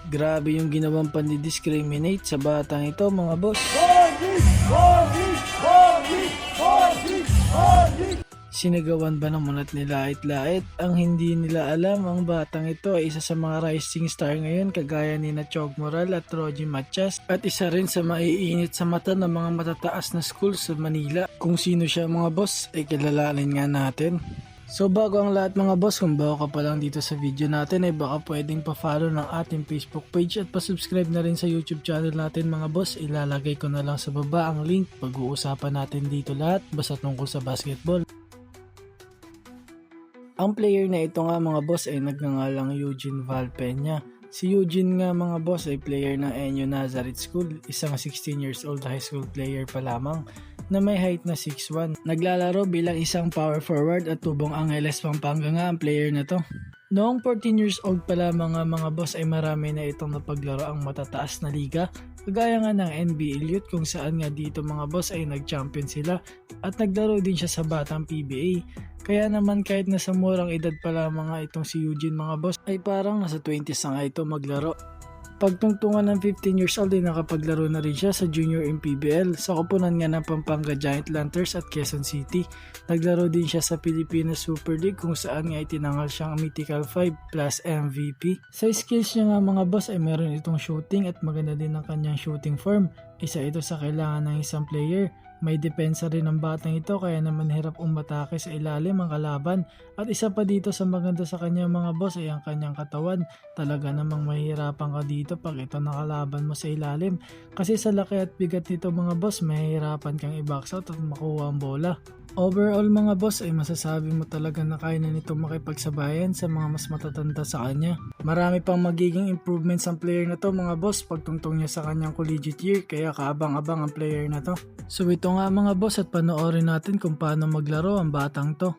Grabe yung ginawang pandidiscriminate sa batang ito mga boss. Sinagawan ba ng munat nilait-lait? Ang hindi nila alam, ang batang ito ay isa sa mga rising star ngayon kagaya ni Chog Moral at Rogy Matias at isa rin sa maiinit sa mata ng mga matataas na schools sa Manila. Kung sino siya mga boss ay kilalanin nga natin. So bago ang lahat mga boss, kung bago ka pa lang dito sa video natin ay baka pwedeng pa-follow ng ating Facebook page at pa-subscribe na rin sa YouTube channel natin mga boss. Ilalagay ko na lang sa baba ang link. Pag-uusapan natin dito lahat basta tungkol sa basketball. Ang player na ito nga mga boss ay nagngangalang Eugene Valpeña. Si Eugene nga mga boss ay player ng Enyo Nazareth School, isang 16 years old high school player pa lamang na may height na 6'1". Naglalaro bilang isang power forward at Tubong Angeles Pampanga nga ang player na to. Noong 14 years old pa lamang mga boss ay marami na itong napaglaro ang matataas na liga, kagaya nga ng NBA Elite kung saan nga dito mga boss ay nag-champion sila at naglaro din siya sa batang PBA. Kaya naman kahit nasa murang edad pa lamang nga itong si Eugene mga boss ay parang nasa 20s na nga ito maglaro. Pagtungtungan ng 15 years old ay nakapaglaro na rin siya sa Junior MPBL sa koponan nga ng Pampanga Giant Lanterns at Quezon City. Naglaro din siya sa Pilipinas Super League kung saan nga itinangal siyang Mythical 5 plus MVP. Sa skills niya nga mga boss ay meron itong shooting at maganda din ang kanyang shooting form. Isa ito sa kailangan ng isang player. May depensa rin ang batang ito kaya naman hirap umatake sa ilalim ang kalaban at isa pa dito sa maganda sa kanya mga boss ay ang kanyang katawan. Talaga namang mahihirapan ka dito pag ito nakalaban mo sa ilalim kasi sa laki at bigat nito mga boss mahihirapan kang i-box out at makuha ang bola. Overall mga boss ay masasabi mo talaga na kaya na nito makipagsabayan sa mga mas matatanda sa kanya. Marami pang magiging improvements ang player na to mga boss pagtungtong niya sa kanyang collegiate year kaya kaabang-abang ang player na to. So ito nga mga boss at panoorin natin kung paano maglaro ang batang to.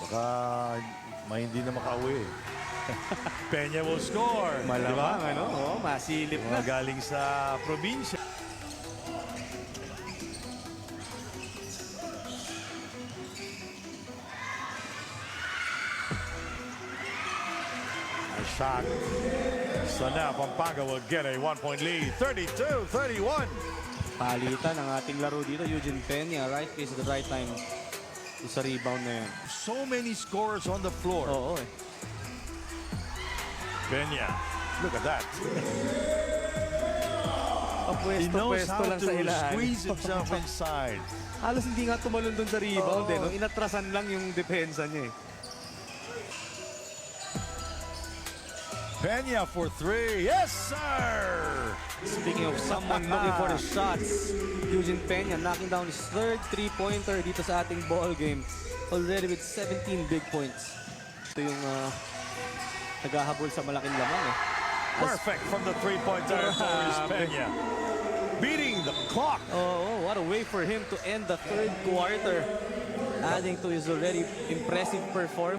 Baka hindi na makauwi. Peña will score. Malamang, ano? Oh, masilip na. Mga galing sa probinsya. A shot. So now Pampanga will get a 1-point lead. 32-31. Palitan ang ating laro dito. Eugene Peña, right place at the right time. Sa rebound na yan. So many scorers on the floor. Oo eh. Peña, look at that. He knows Pwesto-pwesto how lang sa to ilahan. squeeze himself inside. Halos hindi nga tumalon dun sa rebound eh. No? Inatrasan lang yung depensa niya eh. Peña for three. Yes, sir! Speaking of someone looking for the shots, Eugene Peña knocking down his third three-pointer dito sa ating ball game. Already with 17 big points. Ito yung naghahabol sa malaking lamang eh. Perfect from the three-point territory is Peña. Beating the clock. Oh, what a way for him to end the third quarter. Adding to his already impressive performance.